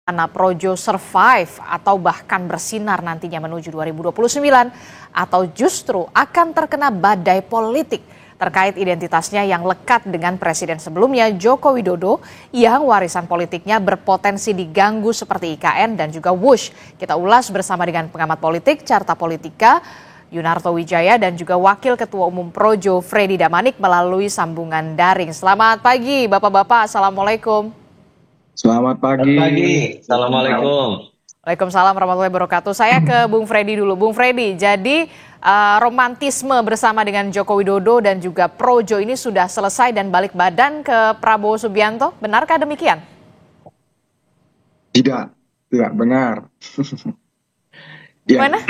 Mana Projo survive atau bahkan bersinar nantinya menuju 2029 atau justru akan terkena badai politik terkait identitasnya yang lekat dengan presiden sebelumnya Joko Widodo yang warisan politiknya berpotensi diganggu seperti IKN dan juga Wush. Kita ulas bersama dengan pengamat politik Carta Politika Yunarto Wijaya dan juga Wakil Ketua Umum Projo Freddy Damanik melalui sambungan daring. Selamat pagi Bapak-Bapak, Assalamualaikum. Selamat pagi. Selamat pagi. Assalamualaikum. Waalaikumsalam warahmatullahi wabarakatuh. Saya ke Bung Freddy dulu. Bung Freddy, jadi romantisme bersama dengan Joko Widodo dan juga Projo ini sudah selesai dan balik badan ke Prabowo Subianto. Benarkah demikian? Tidak benar. Ya, Gimana?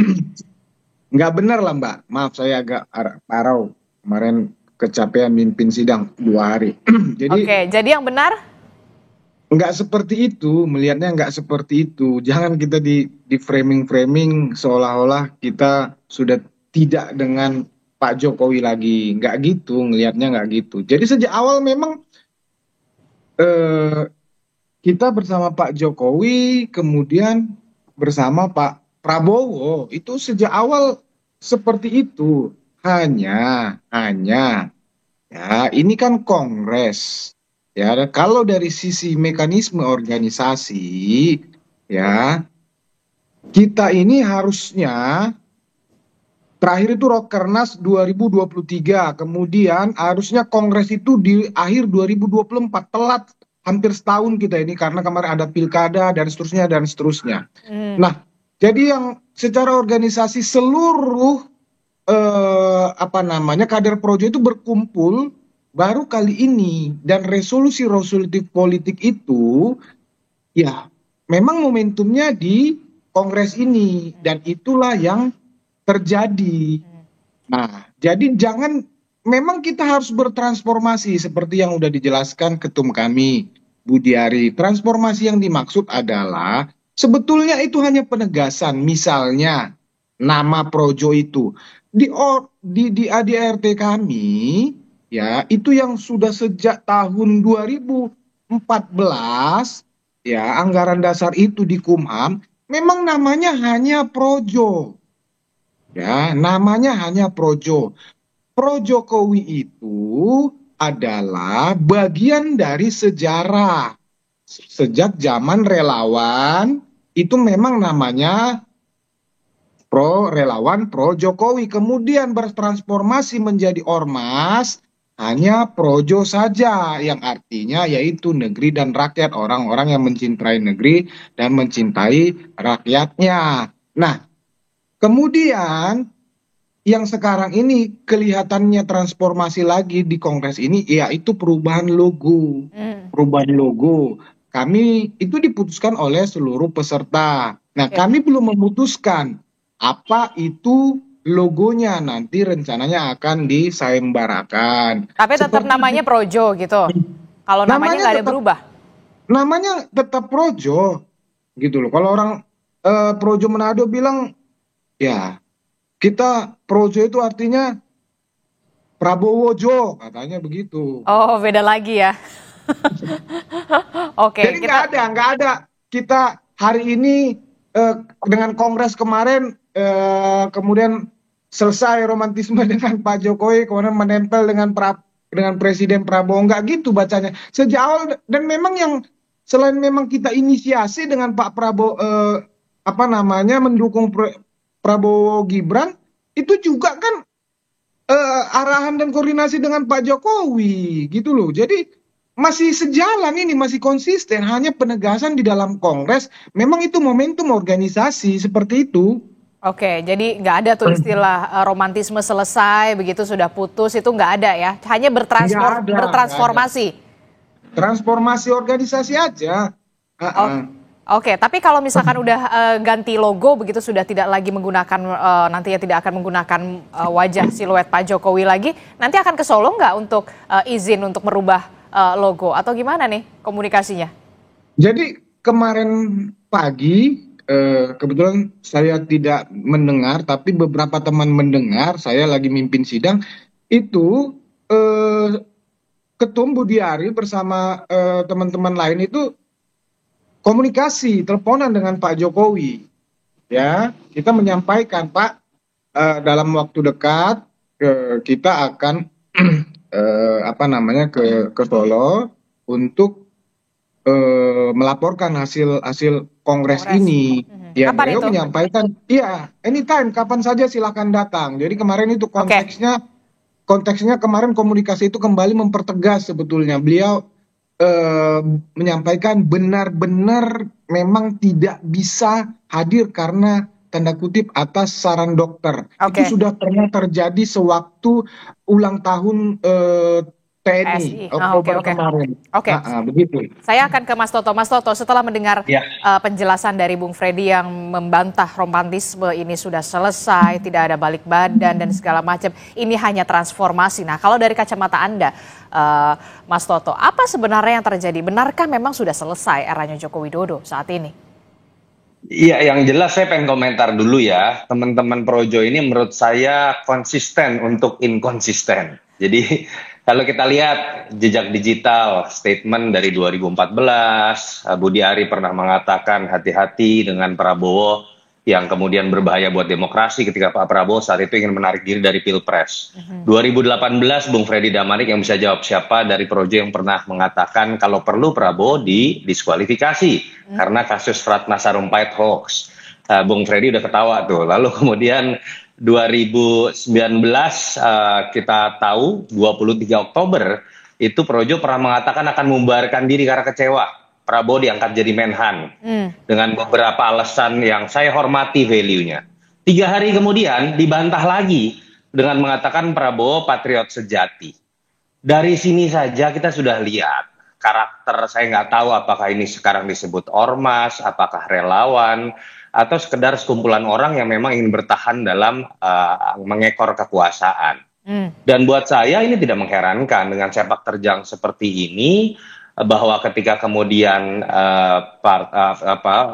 nggak benar lah Mbak. Maaf saya agak parau. Kemarin kecapean mimpin sidang 2 hari. Oke, jadi yang benar? Nggak seperti itu, melihatnya nggak seperti itu. Jangan kita di framing seolah-olah kita sudah tidak dengan Pak Jokowi lagi. Nggak gitu, ngelihatnya nggak gitu. Jadi sejak awal memang eh, kita bersama Pak Jokowi, kemudian bersama Pak Prabowo, itu sejak awal seperti itu. Hanya, ya ini kan Kongres. Ya, dan kalau dari sisi mekanisme organisasi, ya kita ini harusnya terakhir itu Rakernas 2023, kemudian harusnya Kongres itu di akhir 2024, telat hampir setahun kita ini karena kemarin ada pilkada dan seterusnya dan seterusnya. Nah, jadi yang secara organisasi seluruh kader Projo itu berkumpul baru kali ini, dan resolusi politik itu ya memang momentumnya di Kongres ini dan itulah yang terjadi. Nah, jadi memang kita harus bertransformasi seperti yang sudah dijelaskan ketum kami Budiari. Transformasi yang dimaksud adalah sebetulnya itu hanya penegasan, misalnya nama Projo itu di ADRT kami, ya itu yang sudah sejak tahun 2014, ya anggaran dasar itu di Kumham memang namanya hanya Projo. Ya, namanya hanya Projo. Pro Jokowi itu adalah bagian dari sejarah. Sejak zaman relawan itu memang namanya pro relawan pro Jokowi, kemudian bertransformasi menjadi ormas hanya Projo saja, yang artinya yaitu negeri dan rakyat, orang-orang yang mencintai negeri dan mencintai rakyatnya. Nah, kemudian yang sekarang ini kelihatannya transformasi lagi di Kongres ini, yaitu perubahan logo. Perubahan logo. Kami itu diputuskan oleh seluruh peserta. Nah, kami belum memutuskan apa itu logonya, nanti rencananya akan disayembarakan. Tapi tetap namanya Projo gitu. Kalau namanya nggak ada berubah. Namanya tetap Projo, gitu loh. Kalau orang Projo Manado bilang, ya kita Projo itu artinya Prabowo Jo, katanya begitu. Oh, beda lagi ya. Oke. Jadi nggak ada. Kita hari ini dengan Kongres kemarin, kemudian selesai romantisme dengan Pak Jokowi, kemudian menempel dengan Presiden Prabowo, nggak gitu bacanya. Sejak awal, dan memang yang selain memang kita inisiasi dengan Pak Prabowo, mendukung Prabowo Gibran, itu juga kan arahan dan koordinasi dengan Pak Jokowi, gitu loh. Jadi masih sejalan ini, masih konsisten, hanya penegasan di dalam Kongres, memang itu momentum organisasi seperti itu. Oke, jadi nggak ada tuh istilah romantisme selesai, begitu sudah putus, itu nggak ada ya? Hanya bertransformasi. Transformasi organisasi aja. Oke, tapi kalau misalkan udah ganti logo, begitu sudah tidak lagi menggunakan, nantinya tidak akan menggunakan wajah siluet Pak Jokowi lagi, nanti akan ke Solo nggak untuk izin untuk merubah logo atau gimana nih komunikasinya? Jadi kemarin pagi kebetulan saya tidak mendengar, tapi beberapa teman mendengar, saya lagi mimpin sidang, itu Ketum Budiari bersama teman-teman lain itu komunikasi teleponan dengan Pak Jokowi. Ya, kita menyampaikan Pak, dalam waktu dekat kita akan ke Solo untuk melaporkan hasil kongres ini. Ya, Kapan beliau itu? menyampaikan, iya, anytime, kapan saja silakan datang. Jadi kemarin itu konteksnya kemarin komunikasi itu kembali mempertegas sebetulnya. Beliau menyampaikan benar-benar memang tidak bisa hadir karena tanda kutip atas saran dokter. Itu sudah pernah terjadi sewaktu ulang tahun TNI Oktober kemarin. Begitu. Saya akan ke Mas Toto. Mas Toto, setelah mendengar penjelasan dari Bung Freddy yang membantah romantisme ini sudah selesai, tidak ada balik badan dan segala macam, ini hanya transformasi. Nah, kalau dari kacamata Anda, Mas Toto, apa sebenarnya yang terjadi? Benarkah memang sudah selesai eranya Joko Widodo saat ini? Iya, yang jelas saya pengen komentar dulu ya. Teman-teman Projo ini menurut saya konsisten untuk inkonsisten. Jadi kalau kita lihat jejak digital statement dari 2014, Budi Ari pernah mengatakan hati-hati dengan Prabowo yang kemudian berbahaya buat demokrasi ketika Pak Prabowo saat itu ingin menarik diri dari Pilpres. 2018 Bung Freddy Damanik yang bisa jawab siapa dari Projo yang pernah mengatakan kalau perlu Prabowo didiskualifikasi karena kasus Ratna Sarumpait hoax. Bung Freddy udah ketawa tuh. Lalu kemudian 2019 kita tahu 23 Oktober itu Projo pernah mengatakan akan membubarkan diri karena kecewa Prabowo diangkat jadi Menhan dengan beberapa alasan yang saya hormati value-nya. 3 hari kemudian dibantah lagi dengan mengatakan Prabowo patriot sejati. Dari sini saja kita sudah lihat karakter, saya nggak tahu apakah ini sekarang disebut ormas, apakah relawan, atau sekedar sekumpulan orang yang memang ingin bertahan dalam mengekor kekuasaan. Dan buat saya ini tidak mengherankan dengan sepak terjang seperti ini, bahwa ketika kemudian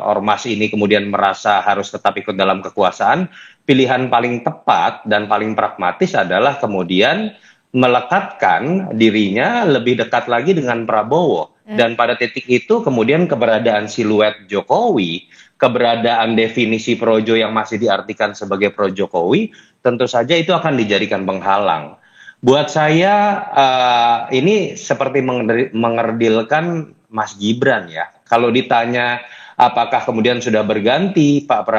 ormas ini kemudian merasa harus tetap ikut dalam kekuasaan, pilihan paling tepat dan paling pragmatis adalah kemudian melekatkan dirinya lebih dekat lagi dengan Prabowo. Dan pada titik itu kemudian keberadaan siluet Jokowi, keberadaan definisi Projo yang masih diartikan sebagai pro Jokowi, tentu saja itu akan dijadikan penghalang. Buat saya ini seperti mengerdilkan Mas Gibran ya. Kalau ditanya apakah kemudian sudah berganti Pak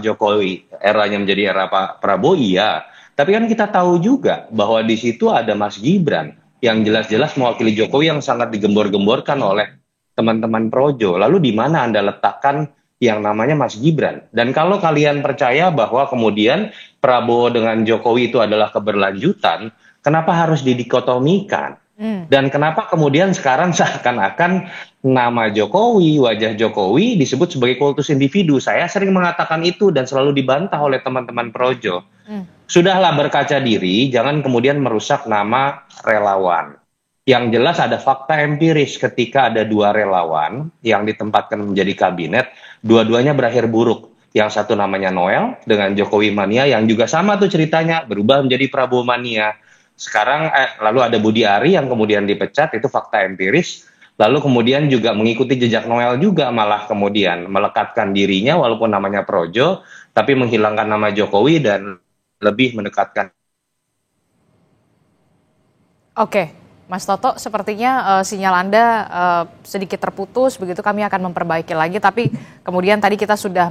Jokowi eranya menjadi era Pak Prabowo, iya. Tapi kan kita tahu juga bahwa di situ ada Mas Gibran yang jelas-jelas mewakili Jokowi yang sangat digembor-gemborkan oleh teman-teman Projo. Lalu di mana Anda letakkan yang namanya Mas Gibran? Dan kalau kalian percaya bahwa kemudian Prabowo dengan Jokowi itu adalah keberlanjutan, kenapa harus didikotomikan? Dan kenapa kemudian sekarang seakan-akan nama Jokowi, wajah Jokowi disebut sebagai kultus individu? Saya sering mengatakan itu dan selalu dibantah oleh teman-teman Projo. Sudahlah berkaca diri, jangan kemudian merusak nama relawan. Yang jelas ada fakta empiris ketika ada 2 relawan yang ditempatkan menjadi kabinet, dua-duanya berakhir buruk. Yang satu namanya Noel dengan Jokowi mania yang juga sama tuh ceritanya, berubah menjadi Prabowo mania. Sekarang lalu ada Budi Ari yang kemudian dipecat, itu fakta empiris. Lalu kemudian juga mengikuti jejak Noel juga, malah kemudian melekatkan dirinya walaupun namanya Projo, tapi menghilangkan nama Jokowi dan lebih mendekatkan. Oke, Mas Toto, sepertinya sinyal Anda sedikit terputus, begitu kami akan memperbaiki lagi. Tapi kemudian tadi kita sudah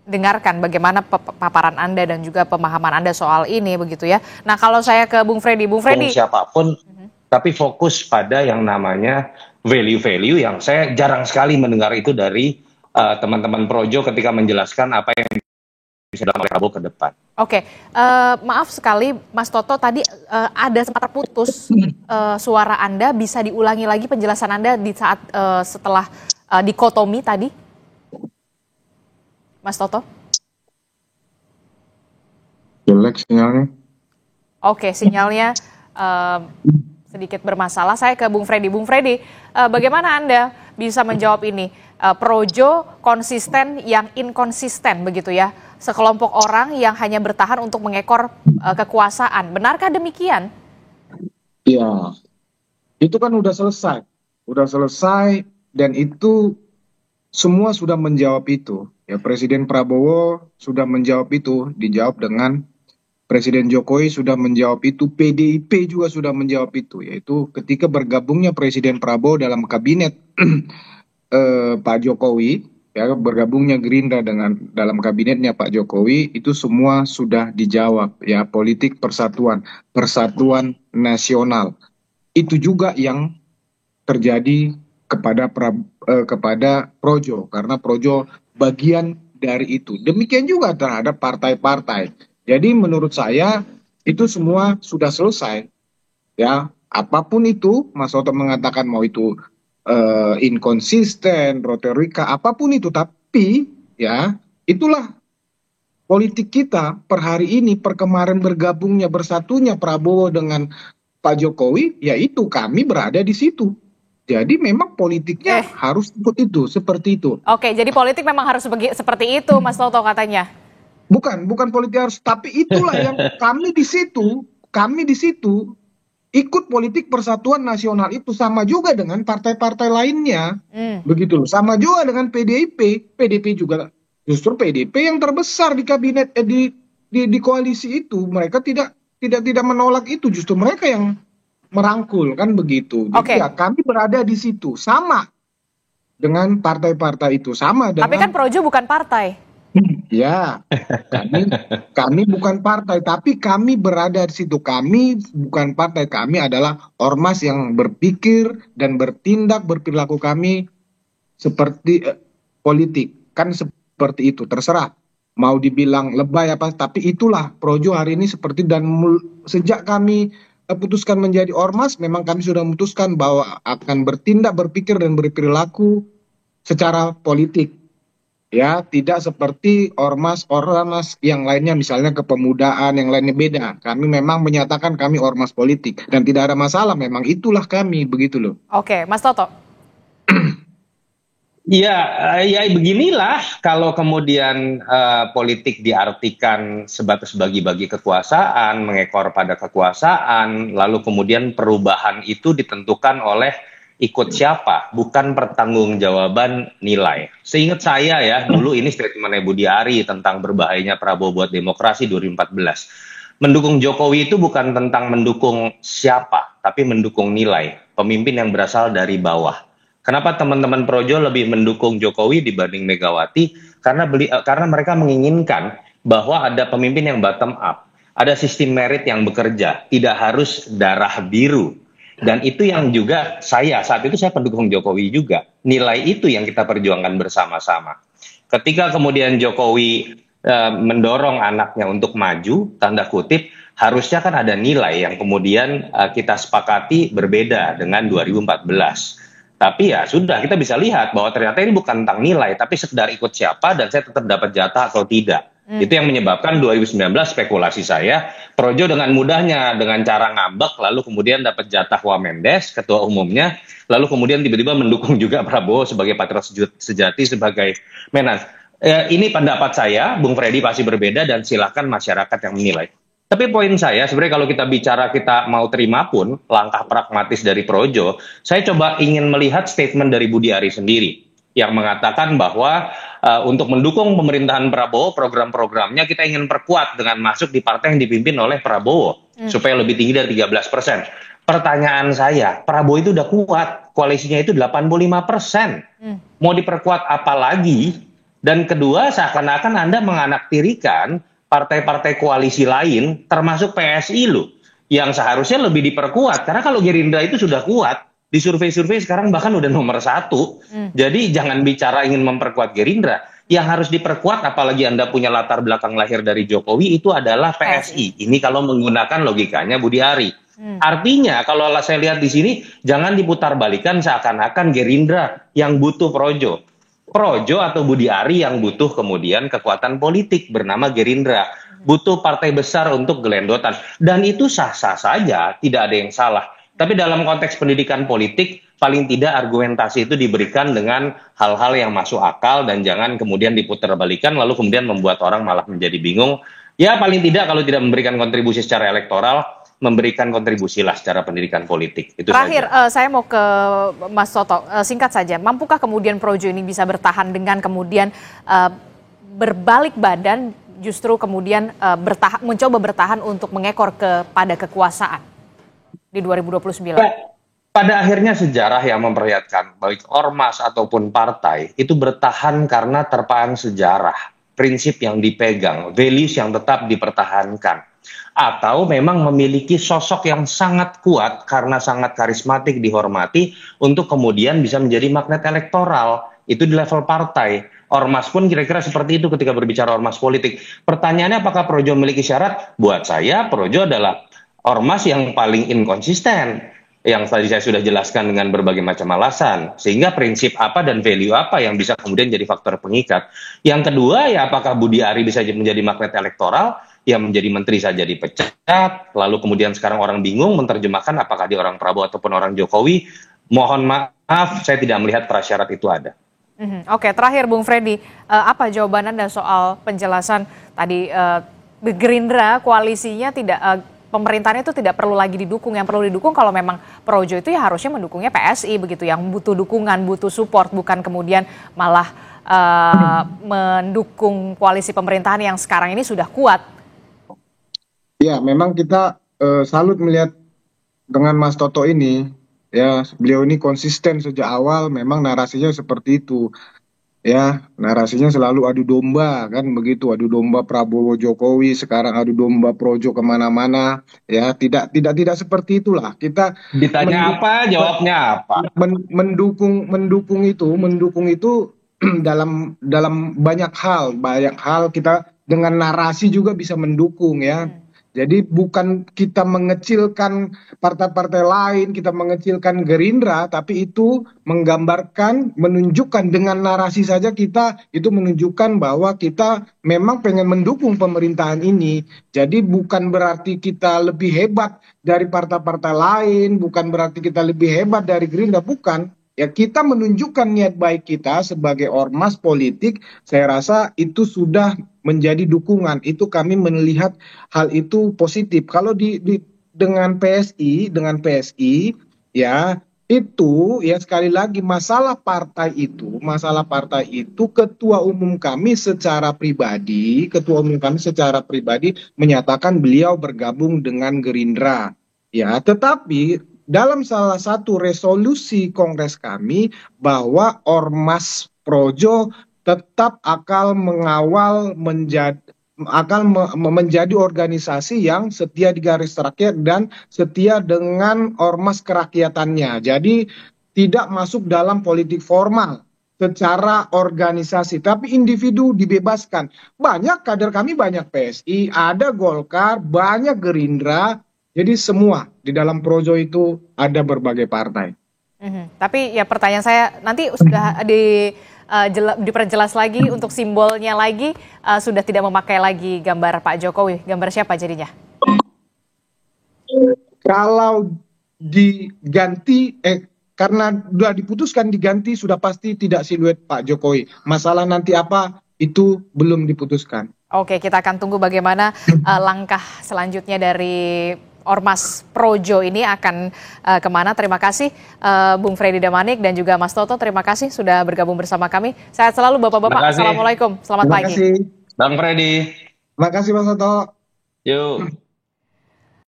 dengarkan bagaimana paparan Anda dan juga pemahaman Anda soal ini begitu ya. Nah, kalau saya ke Bung Freddy. Siapapun, tapi fokus pada yang namanya value-value yang saya jarang sekali mendengar itu dari teman-teman Projo ketika menjelaskan apa yang bisa dilakukan Prabowo ke depan. Oke, maaf sekali Mas Toto, tadi ada sempat terputus suara Anda, bisa diulangi lagi penjelasan Anda di saat setelah dikotomi tadi? Mas Toto? Jelek sinyalnya. Oke, sinyalnya sedikit bermasalah. Saya ke Bung Freddy. Bung Freddy, bagaimana Anda bisa menjawab ini? Projo konsisten yang inkonsisten begitu ya? Sekelompok orang yang hanya bertahan untuk mengekor kekuasaan. Benarkah demikian? Ya, itu kan udah selesai dan itu semua sudah menjawab itu. Ya, Presiden Prabowo sudah menjawab itu, dijawab dengan Presiden Jokowi sudah menjawab itu, PDIP juga sudah menjawab itu, yaitu ketika bergabungnya Presiden Prabowo dalam kabinet Pak Jokowi, ya bergabungnya Gerindra dengan dalam kabinetnya Pak Jokowi, itu semua sudah dijawab, ya politik persatuan, persatuan nasional. Itu juga yang terjadi kepada Projo, karena Projo bagian dari itu. Demikian juga terhadap partai-partai. Jadi menurut saya itu semua sudah selesai, ya apapun itu Mas Oto mengatakan mau itu inkonsisten, retorika, apapun itu, tapi ya itulah politik kita per hari ini, per kemarin bergabungnya bersatunya Prabowo dengan Pak Jokowi, yaitu kami berada di situ. Jadi memang politiknya harus ikut itu, seperti itu. Oke, jadi politik memang harus seperti itu, Mas Toto katanya. Bukan politik harus, tapi itulah yang kami di situ ikut politik persatuan nasional itu, sama juga dengan partai-partai lainnya, begitu loh. Sama juga dengan PDIP juga, justru PDIP yang terbesar di kabinet di koalisi itu, mereka tidak menolak itu, justru mereka yang merangkul, kan begitu. Jadi ya kami berada di situ sama dengan partai-partai itu, sama dengan. Tapi kan Projo bukan partai. Ya, kami bukan partai, tapi kami berada di situ. Kami bukan partai, kami adalah ormas yang berpikir dan bertindak, berperilaku kami seperti politik. Kan seperti itu, terserah. Mau dibilang lebay apa, tapi itulah Projo hari ini seperti, dan sejak kami putuskan menjadi ormas, memang kami sudah memutuskan bahwa akan bertindak, berpikir, dan berperilaku secara politik. Ya, tidak seperti ormas yang lainnya, misalnya kepemudaan, yang lainnya beda. Kami memang menyatakan kami ormas politik, dan tidak ada masalah, memang itulah kami, begitu loh. Oke, Mas Toto. Ya beginilah kalau kemudian politik diartikan sebatas bagi-bagi kekuasaan, mengekor pada kekuasaan, lalu kemudian perubahan itu ditentukan oleh ikut siapa, bukan pertanggungjawaban nilai. Seingat saya ya, dulu ini statementnya Budi Ari tentang berbahayanya Prabowo buat demokrasi 2014. Mendukung Jokowi itu bukan tentang mendukung siapa, tapi mendukung nilai, pemimpin yang berasal dari bawah. Kenapa teman-teman Projo lebih mendukung Jokowi dibanding Megawati? Karena mereka menginginkan bahwa ada pemimpin yang bottom up, ada sistem merit yang bekerja, tidak harus darah biru. Dan itu yang juga saat itu saya pendukung Jokowi juga. Nilai itu yang kita perjuangkan bersama-sama. Ketika kemudian Jokowi mendorong anaknya untuk maju, tanda kutip, harusnya kan ada nilai yang kemudian kita sepakati berbeda dengan 2014. Tapi ya sudah, kita bisa lihat bahwa ternyata ini bukan tentang nilai, tapi sekedar ikut siapa dan saya tetap dapat jatah atau tidak. Itu yang menyebabkan 2019 spekulasi saya, Projo dengan mudahnya dengan cara ngambek, lalu kemudian dapat jatah Wamendes, ketua umumnya, lalu kemudian tiba-tiba mendukung juga Prabowo sebagai patriot sejati, sebagai Menas. Ini pendapat saya, Bung Freddy pasti berbeda dan silakan masyarakat yang menilai. Tapi poin saya, sebenarnya kalau kita bicara kita mau terima pun langkah pragmatis dari Projo, saya coba ingin melihat statement dari Budi Ari sendiri yang mengatakan bahwa untuk mendukung pemerintahan Prabowo, program-programnya kita ingin perkuat dengan masuk di partai yang dipimpin oleh Prabowo supaya lebih tinggi dari 13%. Pertanyaan saya, Prabowo itu udah kuat, koalisinya itu 85%. Mau diperkuat apa lagi? Dan kedua, seakan-akan Anda menganaktirikan partai-partai koalisi lain, termasuk PSI loh, yang seharusnya lebih diperkuat. Karena kalau Gerindra itu sudah kuat, di survei-survei sekarang bahkan udah nomor 1. Jadi jangan bicara ingin memperkuat Gerindra. Yang harus diperkuat, apalagi Anda punya latar belakang lahir dari Jokowi, itu adalah PSI. Ini kalau menggunakan logikanya Budi Ari. Artinya kalau saya lihat di sini, jangan diputar balikan seakan-akan Gerindra yang butuh Projo. Projo atau Budi Ari yang butuh kemudian kekuatan politik bernama Gerindra. Butuh partai besar untuk gelendotan. Dan itu sah-sah saja, tidak ada yang salah. Tapi dalam konteks pendidikan politik, paling tidak argumentasi itu diberikan dengan hal-hal yang masuk akal dan jangan kemudian diputar balikan lalu kemudian membuat orang malah menjadi bingung. Ya paling tidak kalau tidak memberikan kontribusi secara elektoral, memberikan kontribusi lah secara pendidikan politik. Itu Terakhir, saja. saya mau ke Mas Toto, singkat saja, mampukah kemudian Projo ini bisa bertahan dengan kemudian berbalik badan, justru kemudian mencoba bertahan untuk mengekor kepada kekuasaan di 2029? Pada akhirnya sejarah yang memperlihatkan baik ormas ataupun partai itu bertahan karena terpaan sejarah, prinsip yang dipegang, values yang tetap dipertahankan. Atau memang memiliki sosok yang sangat kuat karena sangat karismatik, dihormati untuk kemudian bisa menjadi magnet elektoral. Itu di level partai. Ormas pun kira-kira seperti itu ketika berbicara ormas politik. Pertanyaannya apakah Projo memiliki syarat? Buat saya Projo adalah ormas yang paling inkonsisten, yang tadi saya sudah jelaskan dengan berbagai macam alasan, sehingga prinsip apa dan value apa yang bisa kemudian jadi faktor pengikat. Yang kedua, ya apakah Budi Ari bisa menjadi magnet elektoral, yang menjadi menteri saja dipecat, lalu kemudian sekarang orang bingung menerjemahkan apakah dia orang Prabowo ataupun orang Jokowi. Mohon maaf, saya tidak melihat prasyarat itu ada. Oke, terakhir Bung Freddy, apa jawaban Anda soal penjelasan tadi Gerindra koalisinya tidak pemerintahnya itu tidak perlu lagi didukung, yang perlu didukung kalau memang Projo itu ya harusnya mendukungnya PSI begitu, yang butuh dukungan, butuh support, bukan kemudian malah mendukung koalisi pemerintahan yang sekarang ini sudah kuat. Ya, memang kita salut melihat dengan Mas Toto ini, ya beliau ini konsisten sejak awal, memang narasinya seperti itu. Ya, narasinya selalu adu domba kan begitu, adu domba Prabowo Jokowi, sekarang adu domba Projo kemana-mana. Ya, tidak seperti itulah. Kita Ditanya apa, jawabnya apa. mendukung itu dalam banyak hal kita dengan narasi juga bisa mendukung ya. Jadi bukan kita mengecilkan partai-partai lain, kita mengecilkan Gerindra, tapi itu menggambarkan, menunjukkan dengan narasi saja kita itu menunjukkan bahwa kita memang pengen mendukung pemerintahan ini. Jadi bukan berarti kita lebih hebat dari partai-partai lain, bukan berarti kita lebih hebat dari Gerindra, bukan. Ya kita menunjukkan niat baik kita sebagai ormas politik, saya rasa itu sudah menjadi dukungan. Itu kami melihat hal itu positif. Kalau dengan PSI ya itu ya sekali lagi masalah partai itu ketua umum kami secara pribadi menyatakan beliau bergabung dengan Gerindra. Ya, tetapi dalam salah satu resolusi kongres kami bahwa Ormas Projo tetap akan menjadi organisasi yang setia di garis rakyat dan setia dengan ormas kerakyatannya. Jadi tidak masuk dalam politik formal secara organisasi, tapi individu dibebaskan. Banyak kader kami, banyak PSI, ada Golkar, banyak Gerindra. Jadi semua di dalam Projo itu ada berbagai partai. Tapi ya pertanyaan saya nanti sudah diperjelas lagi untuk simbolnya lagi, sudah tidak memakai lagi gambar Pak Jokowi. Gambar siapa jadinya? Kalau diganti, karena sudah diputuskan diganti, sudah pasti tidak siluet Pak Jokowi. Masalah nanti apa itu belum diputuskan. Oke, kita akan tunggu bagaimana langkah selanjutnya dari Ormas Projo ini akan kemana. Terima kasih Bung Freddy Damanik dan juga Mas Toto, terima kasih sudah bergabung bersama kami. Sehat selalu Bapak-Bapak, Assalamualaikum, selamat pagi. Bang Freddy. Terima kasih Mas Toto. Yuk.